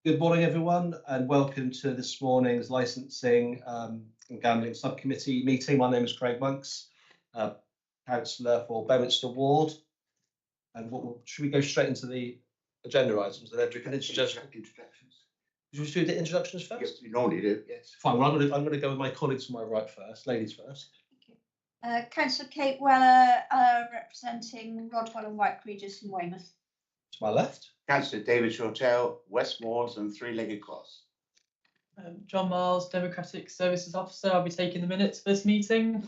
Good morning, everyone, and welcome to this morning's Licensing and Gambling Subcommittee meeting. My name is Craig Monks, Councillor for Bedminster Ward. And should we go straight into the agenda items? And then we can introductions. Should we do the introductions first? Yes, you normally do. Yes. Fine. Well, I'm going to go with my colleagues to my right first. Ladies first. Thank you. Councillor Kate Weller, representing Rodwell and White Regis in Weymouth. To my left. Councillor David Shortell, Westmoors and Three-Legged Cross. John Miles, Democratic Services Officer. I'll be taking the minutes for this meeting.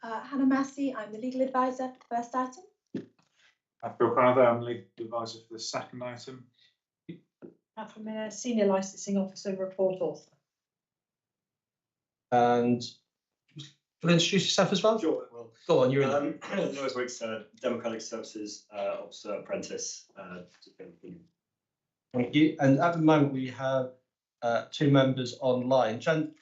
Hannah Massey, I'm the legal advisor for the first item. Phil Crowther, I'm legal advisor for the second item. Catherine Miller, Senior Licensing Officer, report author. And will you introduce yourself as well? Sure, well, Go on, you're in. Lewis Wicks, Democratic Services Officer Apprentice. Thank you. And at the moment, we have two members online. Gentlemen,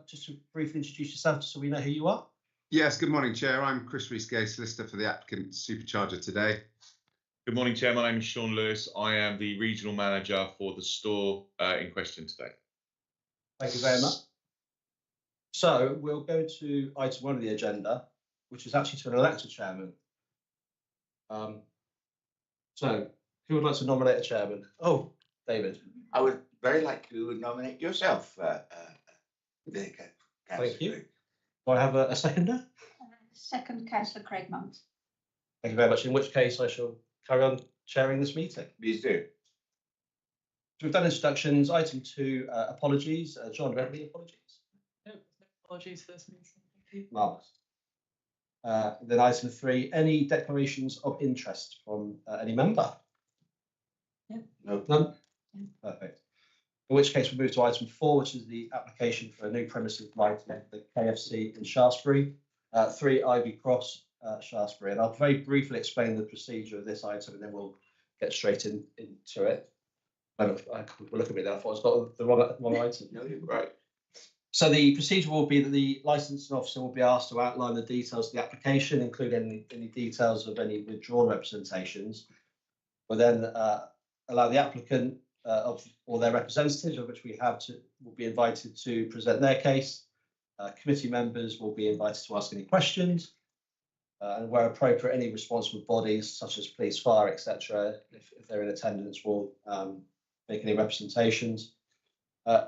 just to briefly introduce yourself so we know who you are. Yes, good morning, Chair. I'm Chris Rees-Gay, solicitor for the applicant Supercharger today. Good morning, Chair. My name is Sean Lewis. I am the regional manager for the store in question today. Thank you very much. So we'll go to item 1 of the agenda, which is actually to elect a chairman. So who would like to nominate a chairman? Oh, David. I would very like to nominate yourself, Thank you. Do I have a seconder? Second, Councillor Craig Monks. Thank you very much. In which case I shall carry on chairing this meeting. Please do. So we've done introductions. Item 2, apologies. John, do you have any apologies? No apologies for this meeting. Thank you. Marvellous. Then item 3, any declarations of interest from any member? No. None? Perfect. In which case we move to item 4, which is the application for a new premises lighting at the KFC in Shaftesbury, 3 Ivy Cross, Shaftesbury. And I'll very briefly explain the procedure of this item and then we'll get straight into it. Look at me there, I thought I got the wrong item. No, you're right. So the procedure will be that the licensing officer will be asked to outline the details of the application, including any details of any withdrawn representations. We'll then allow the applicant or their representatives, of which we have will be invited to present their case. Committee members will be invited to ask any questions, and where appropriate, any responsible bodies such as police, fire, etc., if they're in attendance, will make any representations.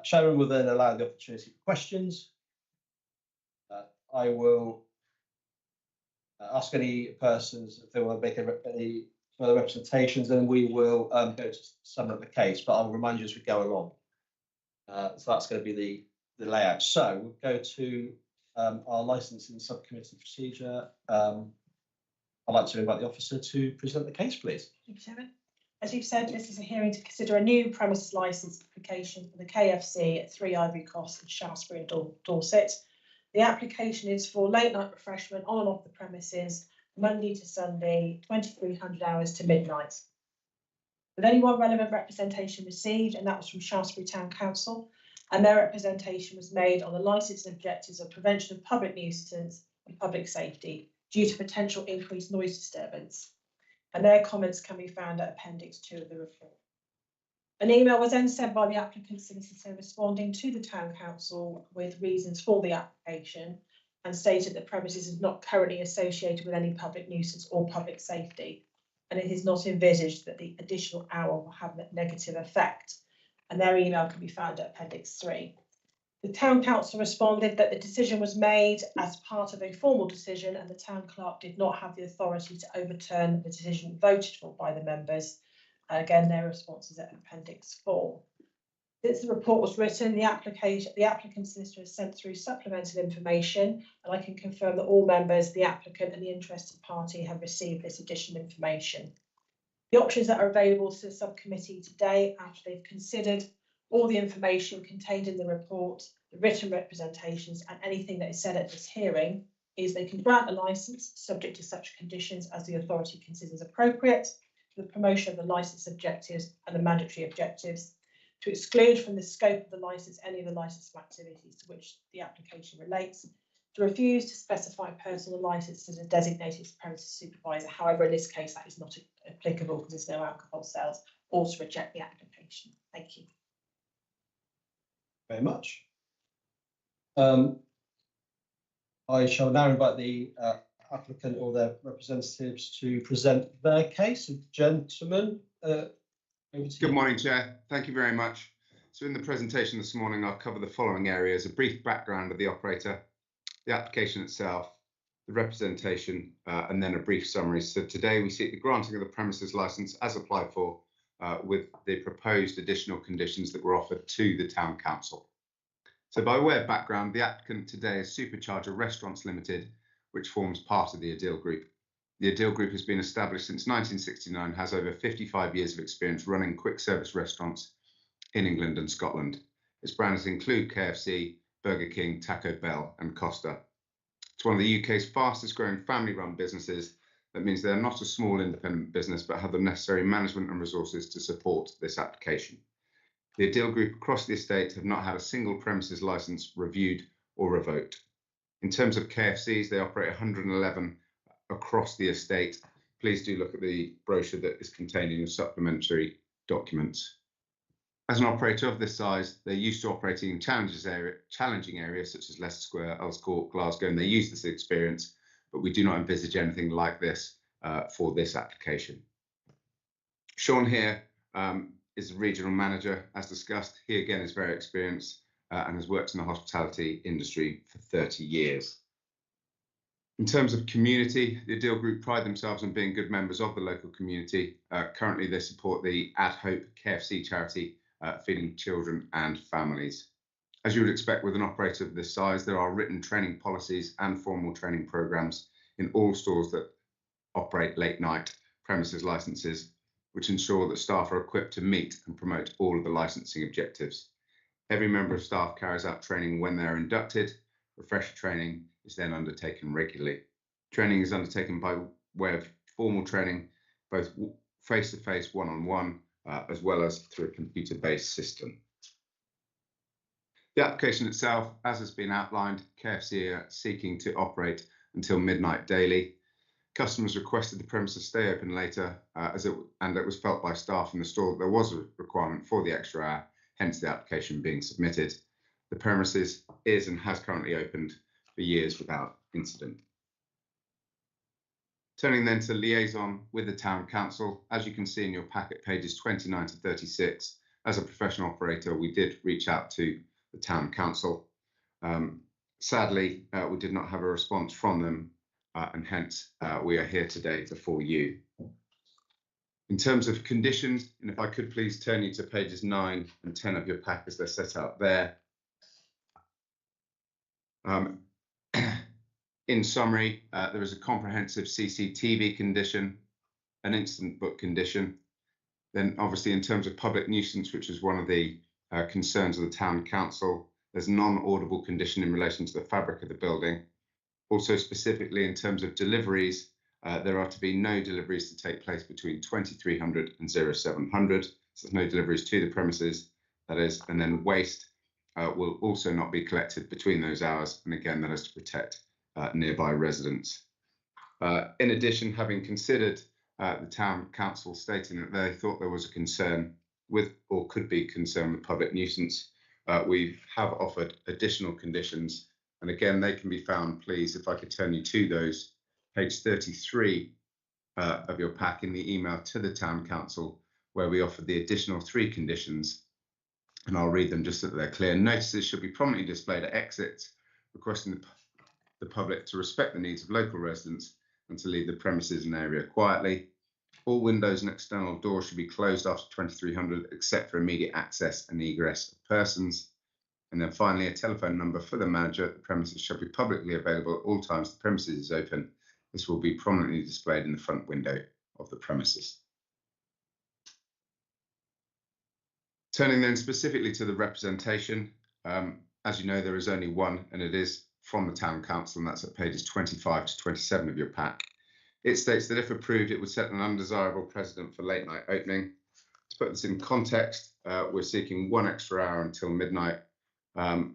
Chairman will then allow the opportunity for questions. I will ask any persons if they want to make any further representations, and we will go to sum up the case, but I'll remind you as we go along. So that's going to be the layout. So we'll go to our licensing subcommittee procedure. I'd like to invite the officer to present the case, please. Thank you, Chairman. As you've said, this is a hearing to consider a new premises licence application for the KFC at 3 Ivory Cross in Shaftesbury and Dorset. The application is for late night refreshment on and off the premises, Monday to Sunday, 2300 hours to midnight. With only one relevant representation received, and that was from Shaftesbury Town Council, and their representation was made on the licensing objectives of prevention of public nuisance and public safety due to potential increased noise disturbance. And their comments can be found at Appendix 2 of the report. An email was then sent by the applicant's solicitor responding to the Town Council with reasons for the application and stated that premises is not currently associated with any public nuisance or public safety, and it is not envisaged that the additional hour will have a negative effect. And their email can be found at Appendix 3. The Town Council responded that the decision was made as part of a formal decision and the Town Clerk did not have the authority to overturn the decision voted for by the members. Again, their response is at Appendix 4. Since the report was written, the applicant's solicitor has sent through supplemental information, and I can confirm that all members, the applicant and the interested party have received this additional information. The options that are available to the subcommittee today, after they've considered all the information contained in the report, the written representations and anything that is said at this hearing, is they can grant a licence subject to such conditions as the authority considers appropriate for the promotion of the licence objectives and the mandatory objectives, to exclude from the scope of the licence any of the licensed activities to which the application relates, to refuse to specify a person on licence as a designated premises supervisor. However, in this case, that is not applicable because there's no alcohol sales or to reject the application. Thank you. Very much. I shall now invite the applicant or their representatives to present their case. Gentlemen, over to you. Good morning, Chair. Thank you very much. So in the presentation this morning, I'll cover the following areas: a brief background of the operator, the application itself, the representation, and then a brief summary. So today we seek the granting of the premises licence as applied for with the proposed additional conditions that were offered to the Town Council. So by way of background, the applicant today is Supercharger Restaurants Limited, which forms part of the Adil Group. The Adil Group has been established since 1969, has over 55 years of experience running quick service restaurants in England and Scotland. Its brands include KFC, Burger King, Taco Bell and Costa. It's one of the UK's fastest growing family run businesses. That means they're not a small independent business, but have the necessary management and resources to support this application. The Adil Group across the estate have not had a single premises licence reviewed or revoked. In terms of KFCs, they operate 111 across the estate. Please do look at the brochure that is contained in your supplementary documents. As an operator of this size, they're used to operating in challenging areas such as Leicester Square, Earls Court, Glasgow, and they use this experience, but we do not envisage anything like this for this application. Sean here is the regional manager, as discussed. He again is very experienced and has worked in the hospitality industry for 30 years. In terms of community, the Adil Group pride themselves on being good members of the local community. Currently, they support the Ad Hope KFC charity, feeding children and families. As you would expect with an operator of this size, there are written training policies and formal training programs in all stores that operate late night premises licenses, which ensure that staff are equipped to meet and promote all of the licensing objectives. Every member of staff carries out training when they're inducted. Refresher training is then undertaken regularly. Training is undertaken by way of formal training, both face-to-face, one-on-one, as well as through a computer-based system. The application itself, as has been outlined, KFC are seeking to operate until midnight daily. Customers requested the premises stay open later, and it was felt by staff in the store that there was a requirement for the extra hour, hence the application being submitted. The premises is and has currently opened for years without incident. Turning then to liaison with the Town Council, as you can see in your packet, pages 29 to 36, as a professional operator, we did reach out to the Town Council. Sadly, we did not have a response from them, and hence we are here today before you. In terms of conditions, and if I could please turn you to pages 9 and 10 of your pack as they're set out there. In summary, there is a comprehensive CCTV condition, an instant book condition. Then obviously in terms of public nuisance, which is one of the concerns of the Town Council, there's a non-audible condition in relation to the fabric of the building. Also specifically in terms of deliveries, there are to be no deliveries to take place between 2300 and 0700. So there's no deliveries to the premises, that is, and then waste will also not be collected between those hours. And again, that is to protect nearby residents. In addition, having considered the Town Council stating that they thought there was a concern with, or could be concern with, public nuisance, we have offered additional conditions. And again, they can be found, please, if I could turn you to those, page 33 of your pack in the email to the Town Council, where we offered the additional 3 conditions. And I'll read them just so that they're clear. Notices should be prominently displayed at exits, requesting the public to respect the needs of local residents and to leave the premises and area quietly. All windows and external doors should be closed after 2300, except for immediate access and egress of persons. And then finally, a telephone number for the manager at the premises shall be publicly available at all times the premises is open. This will be prominently displayed in the front window of the premises. Turning then specifically to the representation, as you know, there is only one, and it is from the Town Council, and that's at pages 25 to 27 of your pack. It states that if approved, it would set an undesirable precedent for late night opening. To put this in context, we're seeking 1 extra hour until midnight of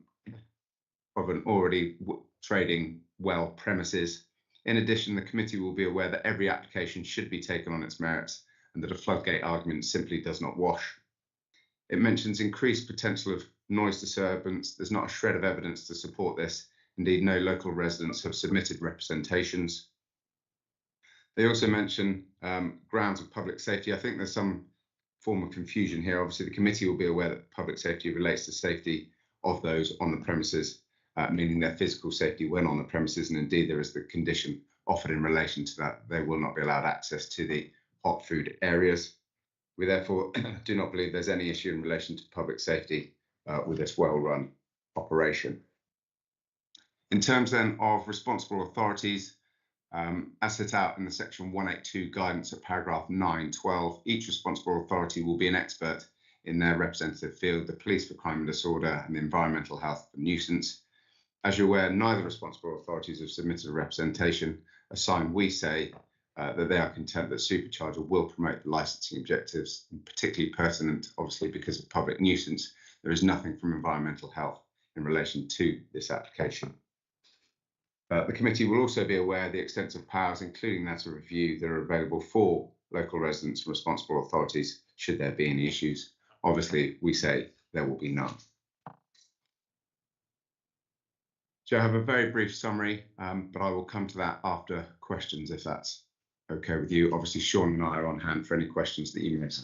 an already trading well premises. In addition, the committee will be aware that every application should be taken on its merits and that a floodgate argument simply does not wash. It mentions increased potential of noise disturbance. There's not a shred of evidence to support this. Indeed, no local residents have submitted representations. They also mention grounds of public safety. I think there's some form of confusion here. Obviously, the committee will be aware that public safety relates to safety of those on the premises, meaning their physical safety when on the premises, and indeed there is the condition offered in relation to that. They will not be allowed access to the hot food areas. We therefore do not believe there's any issue in relation to public safety with this well-run operation. In terms then of responsible authorities, as set out in the section 182 guidance at paragraph 9.12, each responsible authority will be an expert in their representative field, the police for crime and disorder and the environmental health for nuisance. As you're aware, neither responsible authorities have submitted a representation. A sign we say that they are content that Supercharger will promote the licensing objectives, and particularly pertinent, obviously, because of public nuisance. There is nothing from environmental health in relation to this application. The committee will also be aware of the extensive powers, including that of review, that are available for local residents and responsible authorities should there be any issues. Obviously, we say there will be none. So I have a very brief summary, but I will come to that after questions, if that's okay with you. Obviously, Sean and I are on hand for any questions that you may have.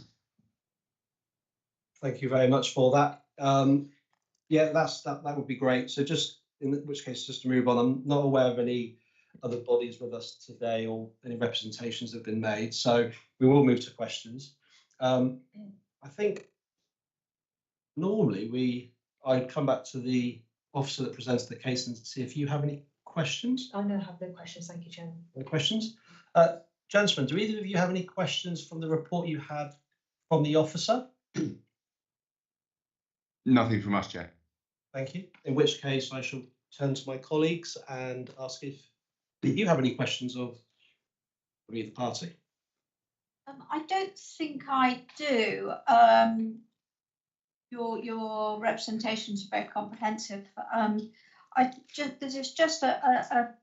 Thank you very much for that. Yeah, that would be great. So just in which case, just to move on, I'm not aware of any other bodies with us today or any representations have been made. So we will move to questions. I think normally I'd come back to the officer that presents the case and see if you have any questions. I have no questions, thank you, Chairman. No questions? Gentlemen, do either of you have any questions from the report you had from the officer? Nothing from us, Chair. Thank you. In which case I shall turn to my colleagues and ask if you have any questions of either party. I don't think I do. Your representations are very comprehensive. This is just a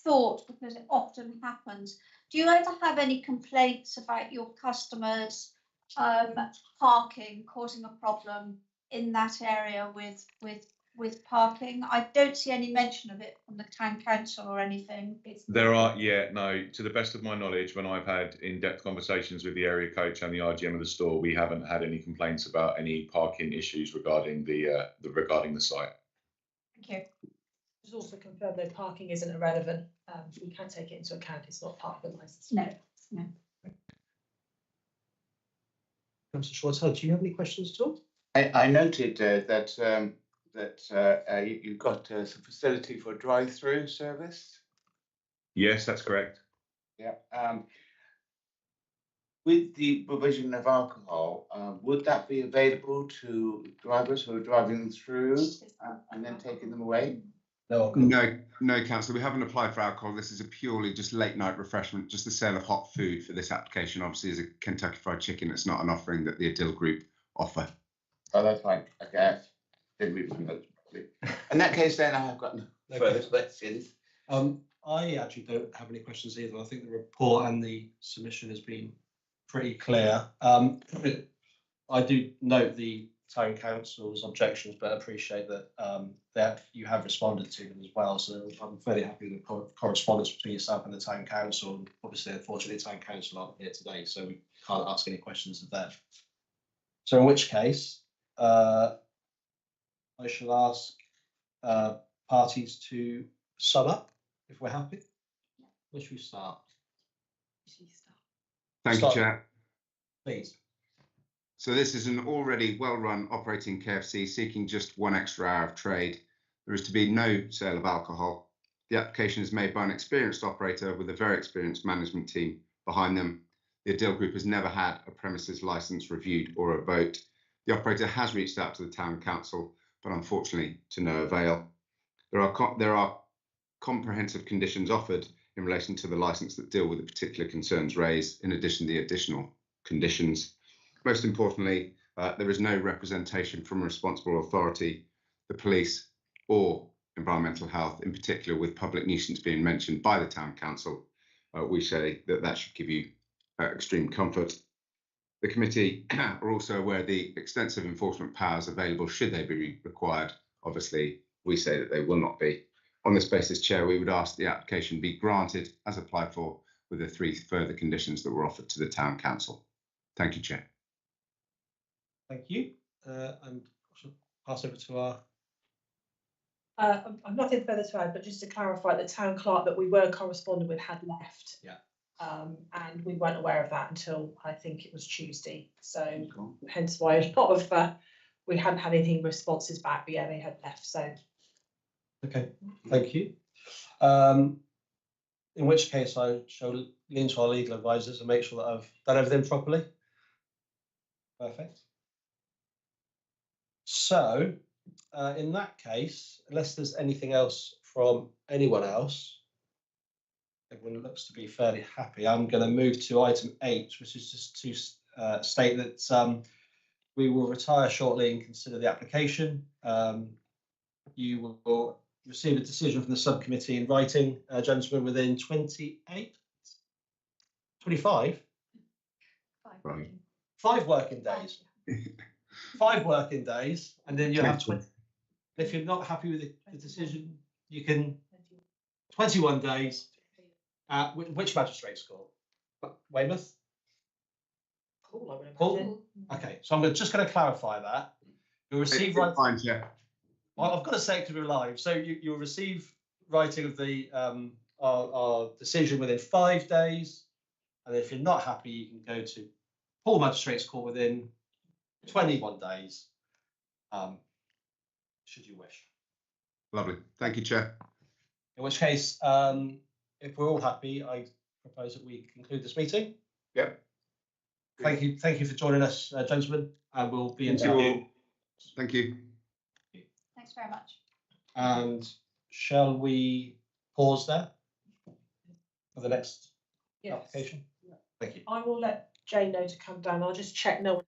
thought, because it often happens. Do you ever have any complaints about your customers parking, causing a problem in that area with parking? I don't see any mention of it from the town council or anything. There are, yeah, no, to the best of my knowledge, when I've had in-depth conversations with the area coach and the RGM of the store, we haven't had any complaints about any parking issues regarding the site. Thank you. Just also confirm that parking isn't irrelevant. We can take it into account. It's not part of the licence. No, no. Councillor Schwartz, do you have any questions at all? I noted that you've got some facility for drive-through service. Yes, that's correct. Yeah. With the provision of alcohol, would that be available to drivers who are driving through and then taking them away? No, No, Councillor, we haven't applied for alcohol. This is a purely just late night refreshment, just the sale of hot food for this application. Obviously, as a Kentucky Fried Chicken, it's not an offering that the Adil Group offer. Oh, that's fine. Okay. Didn't read my notes properly. In that case, then I have got no further questions. I actually don't have any questions either. I think the report and the submission has been pretty clear. I do note the town council's objections, but appreciate that you have responded to them as well. So I'm fairly happy with the correspondence between yourself and the town council. And obviously, unfortunately, the town council aren't here today, so we can't ask any questions of them. So in which case, I shall ask parties to sum up if we're happy. Where should we start? Thank you, Chair. Please. So this is an already well-run operating KFC seeking just one extra hour of trade. There is to be no sale of alcohol. The application is made by an experienced operator with a very experienced management team behind them. The Adil Group has never had a premises licence reviewed or a vote. The operator has reached out to the town council, but unfortunately to no avail. There are comprehensive conditions offered in relation to the licence that deal with the particular concerns raised, in addition to the additional conditions. Most importantly, there is no representation from a responsible authority, the police or environmental health, in particular with public nuisance being mentioned by the town council. We say that should give you extreme comfort. The committee are also aware of the extensive enforcement powers available should they be required. Obviously, we say that they will not be. On this basis, Chair, we would ask the application be granted as applied for with the 3 further conditions that were offered to the Town Council. Thank you, Chair. Thank you. And I shall pass over to our. I've nothing further to add, but just to clarify, the town clerk that we were corresponding with had left. Yeah. And we weren't aware of that until I think it was Tuesday. So hence why a lot of we hadn't had anything responses back, but yeah, they had left. So Okay, thank you. In which case I shall lean to our legal advisors and make sure that I've done everything properly. Perfect. So, in that case, unless there's anything else from anyone else, everyone looks to be fairly happy. I'm going to move to item 8, which is just to state that we will retire shortly and consider the application. You will receive a decision from the subcommittee in writing, gentlemen, within 25? 5 working days. 5 working days, and then you have 20. If you're not happy with the decision, you can 21 days. Which magistrate's court? Weymouth? cool, I would Paul? imagine. Okay, so I'm just going to clarify that. You'll receive It's fine, Chair. Well, I've got to say it because we're live. So you'll receive writing of the our decision within 5 days, and if you're not happy, you can go to Paul Magistrates Court within 21 days, should you wish. Lovely. Thank you, Chair. In which case, if we're all happy, I propose that we conclude this meeting. Yep. Thank you for joining us, gentlemen, and we'll be in Thank you touch. all. Thank you. Thanks very much. And shall we pause there for the next Yes. application? Thank you. I will let Jane know to come down. I'll just check no one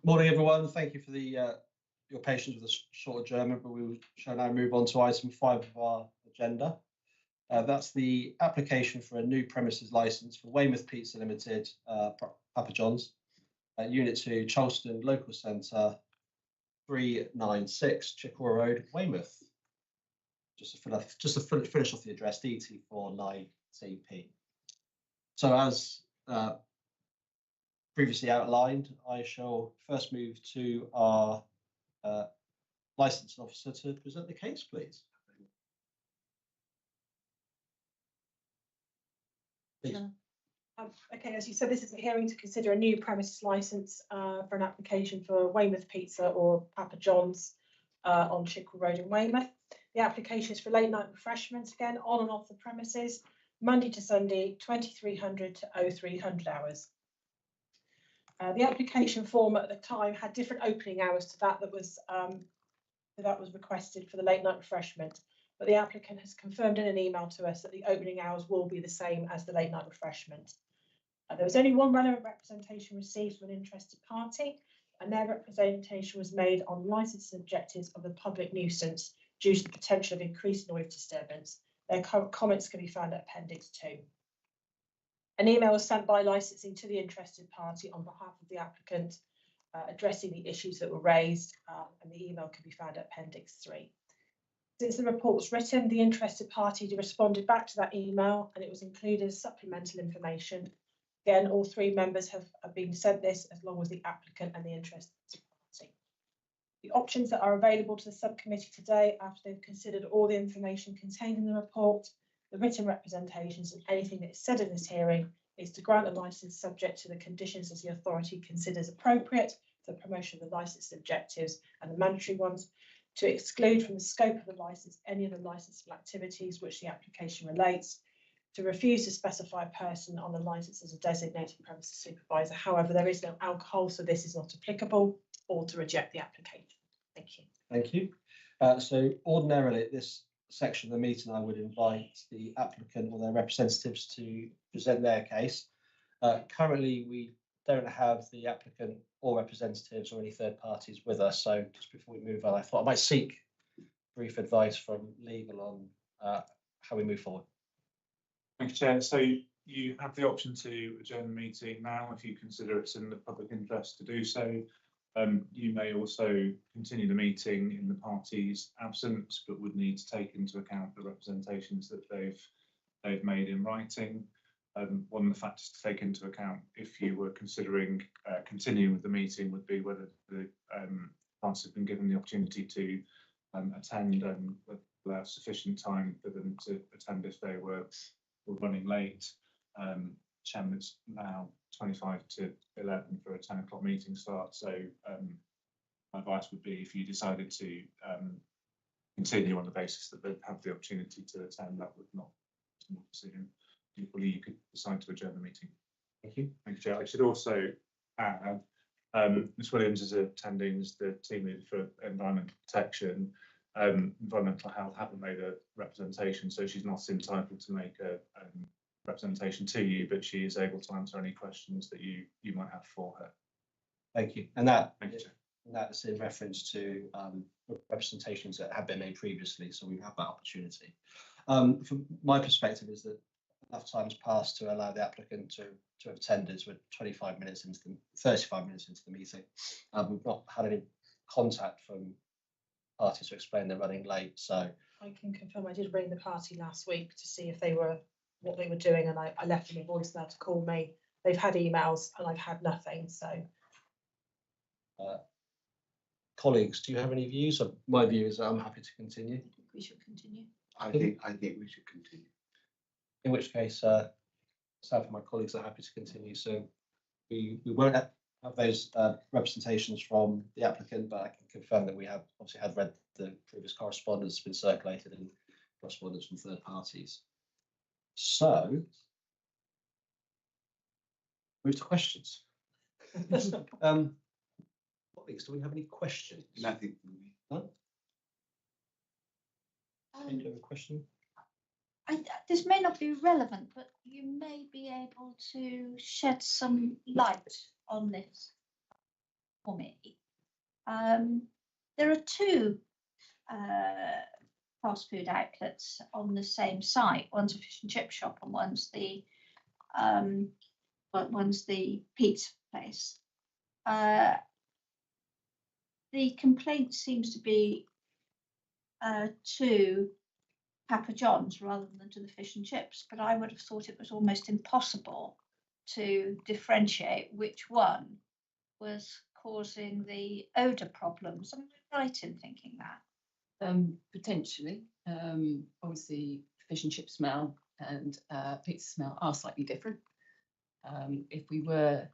Morning, everyone. Thank you for your patience with the short adjournment, but we shall now move on to item 5 of our agenda. That's the application for a new premises license for Weymouth Pizza Limited, Papa John's, Unit 2, Charleston Local Centre, 396 Chickwell Road, Weymouth. Just to finish off the address, DT49TP. So as previously outlined, I shall first move to our licensing officer to present the case, please. Okay, as you said, this is a hearing to consider a new premises licence for an application for Weymouth Pizza or Papa John's on Chickwell Road in Weymouth. The application is for late night refreshments, again on and off the premises, Monday to Sunday, 2300 to 0300 hours. The application form at the time had different opening hours to that was requested for the late night refreshment, but the applicant has confirmed in an email to us that the opening hours will be the same as the late night refreshment. There was only one relevant representation received from an interested party, and their representation was made on licensing objectives of the public nuisance due to the potential of increased noise disturbance. Their comments can be found at Appendix 2. An email was sent by licensing to the interested party on behalf of the applicant, addressing the issues that were raised, and the email can be found at Appendix 3. Since the report was written, the interested party responded back to that email, and it was included as supplemental information. Again, all 3 members have been sent this, as long as the applicant and the interested party. The options that are available to the subcommittee today, after they've considered all the information contained in the report, the written representations, and anything that is said in this hearing, is to grant a licence subject to the conditions as the authority considers appropriate for the promotion of the licence objectives and the mandatory ones, to exclude from the scope of the licence any of the licensable activities which the application relates, to refuse to specify a person on the licence as a designated premises supervisor. However, there is no alcohol, so this is not applicable, or to reject the application. Thank you. Thank you. So ordinarily at this section of the meeting, I would invite the applicant or their representatives to present their case. Currently, we don't have the applicant or representatives or any third parties with us. So just before we move on, I thought I might seek brief advice from legal on how we move forward. Thank you, Chair. So you have the option to adjourn the meeting now if you consider it's in the public interest to do so. You may also continue the meeting in the party's absence, but would need to take into account the representations that they've made in writing. One of the factors to take into account if you were considering continuing with the meeting would be whether the parties have been given the opportunity to attend and allow sufficient time for them to attend if they were running late. Chairman, it's now 25 to 11 for a 10 o'clock meeting start. So my advice would be if you decided to continue on the basis that they'd have the opportunity to attend, that would not be a decision. Equally, you could decide to adjourn the meeting. Thank you. Thank you, Chair. I should also add, Ms Williams is attending as the team leader for environmental protection. Environmental health haven't made a representation, so she's not entitled to make a representation to you, but she is able to answer any questions that you might have for her. Thank you. And that's in reference to representations that have been made previously, so we have that opportunity. From my perspective is that enough time's passed to allow the applicant to have attended. We're 35 minutes into 35 minutes into the meeting. We've not had any contact from parties to explain they're running late, so I can confirm I did ring the party last week to see if what they were doing, and I left them a voicemail to call me. They've had emails and I've had nothing. So colleagues, do you have any views? My view is that I'm happy to continue. I think we should continue. I think we should continue. In which case, some of my colleagues are happy to continue. So we won't have those representations from the applicant, but I can confirm that we have obviously had read the previous correspondence that's been circulated and correspondence from third parties. So, move to questions. Colleagues, do we have any questions? Nothing from me. No? Do you have a question? This may not be relevant, but you may be able to shed some light on this. for me. There are two fast food outlets on the same site. One's a fish and chip shop, and one's the pizza place. The complaint seems to be to Papa John's rather than to the fish and chips, but I would have thought it was almost impossible to differentiate which one was causing the odour problems. Am I right in thinking that? Potentially. Obviously, fish and chip smell and pizza smell are slightly different. If we were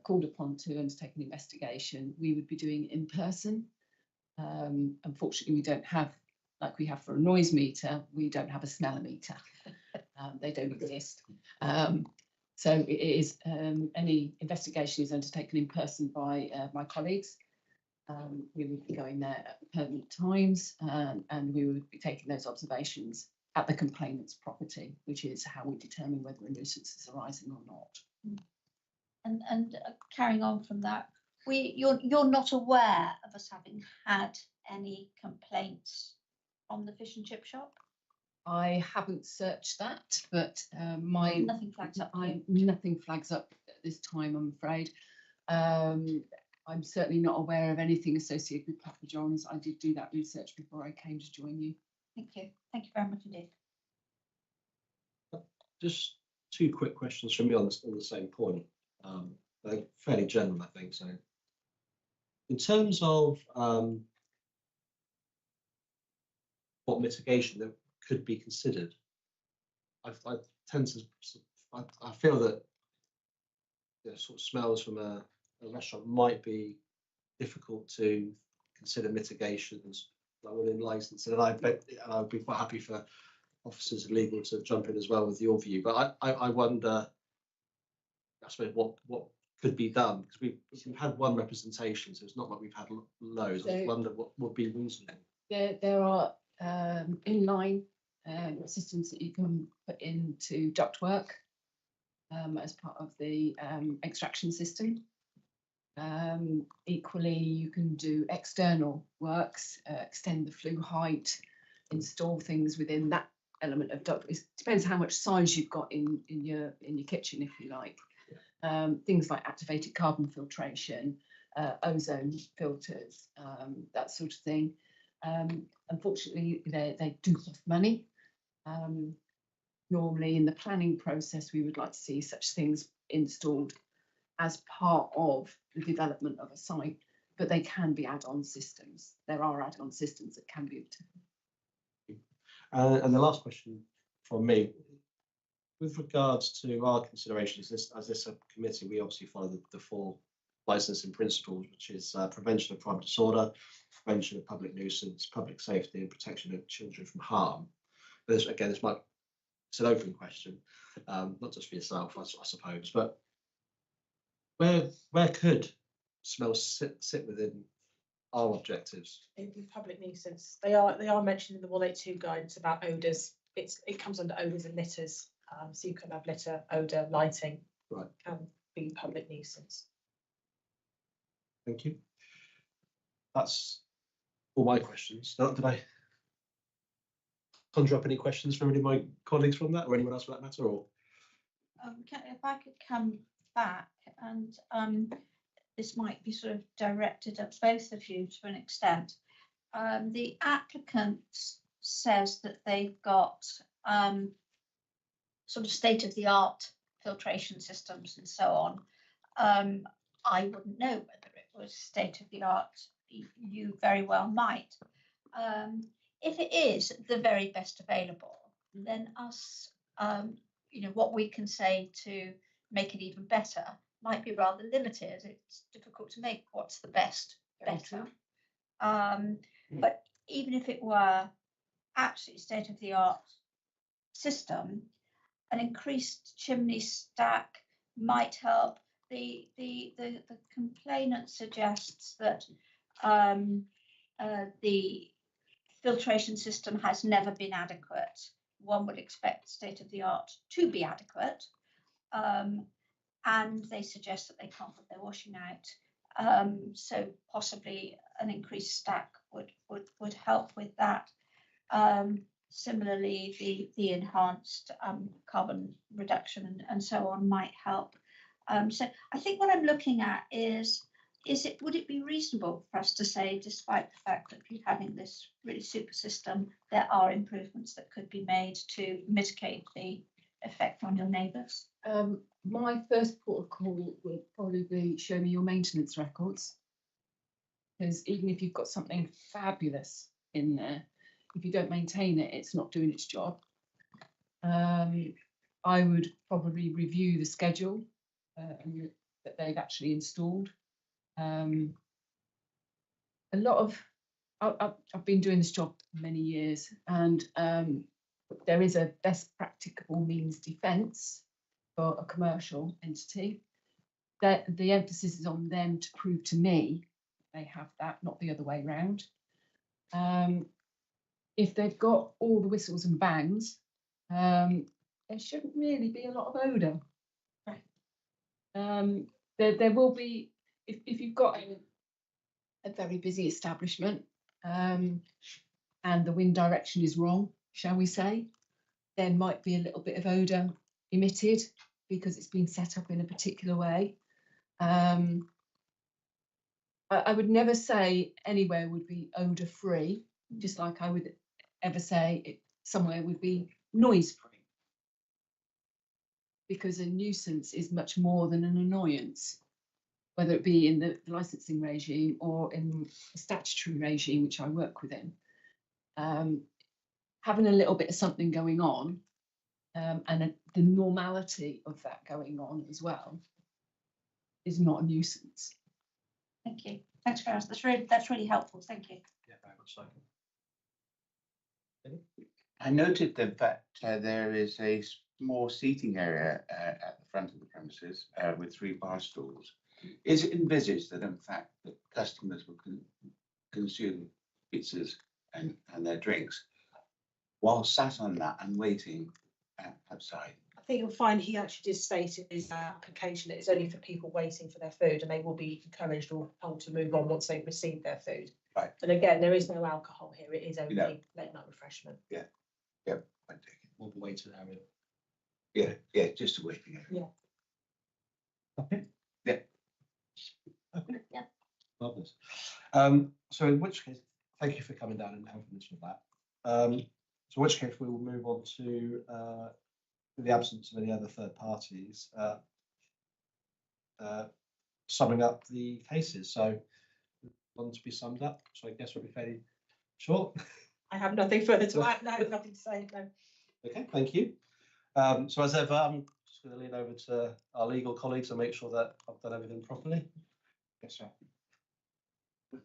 called upon to undertake an investigation, we would be doing it in person. Unfortunately, we don't have, like we have for a noise meter, we don't have a smellometer. They don't exist. So it is, any investigation is undertaken in person by my colleagues. We would be going there at permanent times, and we would be taking those observations at the complainant's property, which is how we determine whether a nuisance is arising or not. And carrying on from that, you're not aware of us having had any complaints from the fish and chip shop? I haven't searched that, but Nothing flags up. Nothing flags up at this time, I'm afraid. I'm certainly not aware of anything associated with Papa John's. I did do that research before I came to join you. Thank you. Thank you very much indeed. Just two quick questions from me on the same point. They're fairly general, I think. So, in terms of what mitigation that could be considered, I tend to, I feel that sort of smells from a restaurant might be difficult to consider mitigations that would in licensing, and I would be quite happy for officers of legal to jump in as well with your view. But I wonder, I suppose, what could be done, because we've had one representation, so it's not like we've had loads. I wonder what would be reasonable. There are inline systems that you can put into ductwork as part of the extraction system. Equally, you can do external works, extend the flue height, install things within that element of duct. It depends how much size you've got in your kitchen, if you like. Things like activated carbon filtration, ozone filters, that sort of thing. Unfortunately, they do cost money. Normally, in the planning process, we would like to see such things installed as part of the development of a site, but they can be add-on systems. There are add-on systems that can be obtained. And the last question from me, with regards to our considerations, as this committee, we obviously follow the four licensing principles, which is prevention of private disorder, prevention of public nuisance, public safety, and protection of children from harm. But this, again, it's an open question, not just for yourself, I suppose, but where could smells sit within our objectives? It'd be public nuisance. They are mentioned in the 182 guidance about odours. It comes under odours and litters. So you can have litter, odour, lighting. Right. Can be public nuisance. Thank you. That's all my questions. Did I conjure up any questions from any of my colleagues from that, or anyone else for that matter? Or If I could come back, and this might be sort of directed at both of you to an extent. The applicant says that they've got sort of state-of-the-art filtration systems and so on. I wouldn't know whether it was state-of-the-art. You very well might. If it is the very best available, then us, what we can say to make it even better might be rather limited. It's difficult to make what's the best better. But even if it were absolutely state-of-the-art system, an increased chimney stack might help. The complainant suggests that the filtration system has never been adequate. One would expect state-of-the-art to be adequate. And they suggest that they can't put their washing out So possibly an increased stack would help with that. Similarly, the enhanced carbon reduction and so on might help. So I think what I'm looking at is would it be reasonable for us to say, despite the fact that we're having this really super system, there are improvements that could be made to mitigate the effect on your neighbours? My first port of call would probably be show me your maintenance records. Because even if you've got something fabulous in there, if you don't maintain it, it's not doing its job. I would probably review the schedule that they've actually installed. A lot of, I've been doing this job many years, and there is a best practicable means defence for a commercial entity. That the emphasis is on them to prove to me they have that, not the other way round. If they've got all the whistles and bangs, there shouldn't really be a lot of odour. There will be, if you've got a very busy establishment and the wind direction is wrong, shall we say, there might be a little bit of odour emitted because it's been set up in a particular way. I would never say anywhere would be odour free, just like I would ever say somewhere would be noise free. Because a nuisance is much more than an annoyance, whether it be in the licensing regime or in the statutory regime, which I work within. Having a little bit of something going on and the normality of that going on as well is not a nuisance. Thank you. Thanks, Gareth. That's really helpful. Thank you. Yeah, very much so. I noted that there is a small seating area at the front of the premises with 3 bar stools. Is it envisaged that in fact the customers will consume pizzas and their drinks while sat on that and waiting outside? I think you'll find he actually did state in his application that it's only for people waiting for their food, and they will be encouraged or told to move on once they've received their food. Right. And again, there is no alcohol here. It is only late night refreshment. Yeah. Yep. I take it. All the way to area. Yeah, just a waiting area. Yeah. Okay. Yeah. Okay. Yeah. Marvelous. So in which case, thank you for coming down and helping us with that. So in which case we will move on to, in the absence of any other third parties, summing up the cases. So one to be summed up. So I guess we'll be fairly short. I have nothing further to add. No, nothing to say. No. Okay, thank you. So as ever, I'm just going to lean over to our legal colleagues and make sure that I've done everything properly. Yes, sir.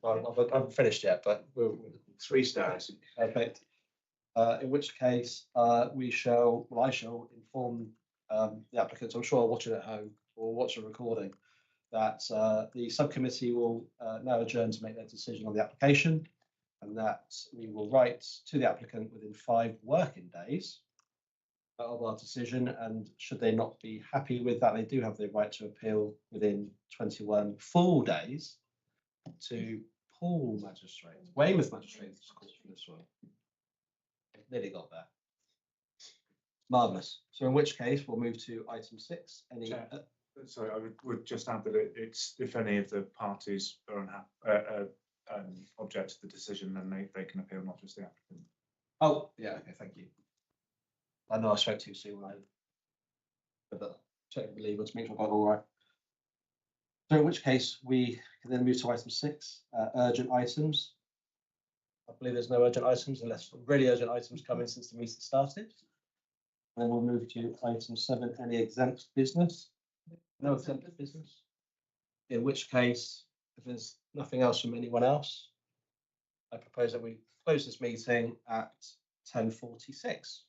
Well, I haven't finished yet, but we'll 3 stars. perfect. In which case, I shall inform the applicants, I'm sure watching at home or watch a recording, that the subcommittee will now adjourn to make their decision on the application, and that we will write to the applicant within 5 working days of our decision, and should they not be happy with that, they do have the right to appeal within 21 full days to Paul Magistrate, Weymouth Magistrates Court for this one. Nearly got there. Marvellous. So in which case we'll move to item 6. Any? Sorry, I would just add that it's if any of the parties are unhappy, object to the decision, then they can appeal, not just the applicant. Oh, yeah. Okay. Thank you. I know I spoke too soon when but check with legal to make sure I got it all right. So in which case we can then move to item 6, urgent items. I believe there's no urgent items unless really urgent items come in since the meeting started. And then we'll move to item 7, any exempt business. No exempt business. In which case, if there's nothing else from anyone else, I propose that we close this meeting at 10:46.